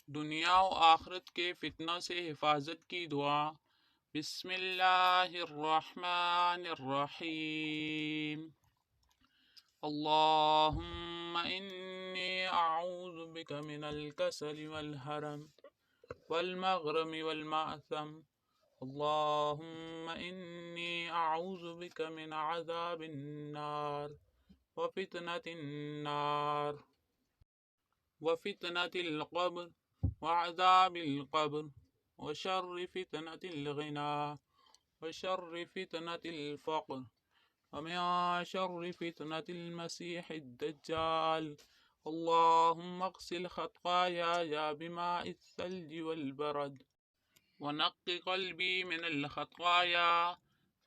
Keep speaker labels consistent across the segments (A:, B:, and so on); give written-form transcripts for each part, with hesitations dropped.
A: دنیا و آخرت کے فتنوں سے حفاظت کی دعا۔ بسم اللہ الرحمن الرحیم۔ اللہم انی اعوذ بک من الکسل والحرم والمغرم والمأثم۔ اللہم انی اعوذ بک من عذاب النار وفتنة النار وفتنة القبر وعذاب القبر وشر فتنة الغنى وشر فتنة الفقر ومن شر فتنة المسيح الدجال۔ اللهم اغسل خطاياي بماء الثلج والبرد ونق قلبي من الخطايا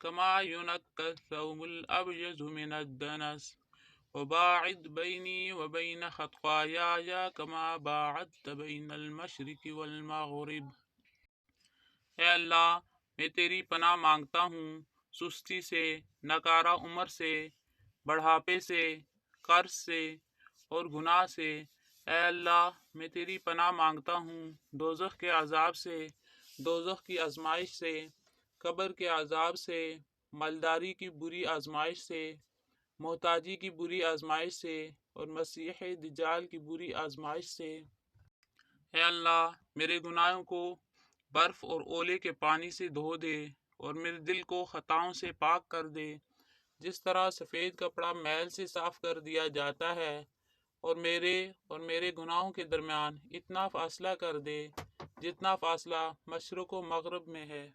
A: كما ينقى الثوب الأبيض من الدنس وباعد بيني وبين خطاياي كما باعدت بين المشرق والمغرب۔ اے اللہ، میں تیری پناہ مانگتا ہوں سستی سے، ناکارہ عمر سے، بڑھاپے سے، قرض سے اور گناہ سے۔ اے اللہ، میں تیری پناہ مانگتا ہوں دوزخ کے عذاب سے، دوزخ کی آزمائش سے، قبر کے عذاب سے، مالداری کی بری آزمائش سے، محتاجی کی بری آزمائش سے اور مسیح دجال کی بری آزمائش سے۔ اے اللہ، میرے گناہوں کو برف اور اولے کے پانی سے دھو دے اور میرے دل کو خطاؤں سے پاک کر دے، جس طرح سفید کپڑا میل سے صاف کر دیا جاتا ہے، اور میرے گناہوں کے درمیان اتنا فاصلہ کر دے جتنا فاصلہ مشرق و مغرب میں ہے۔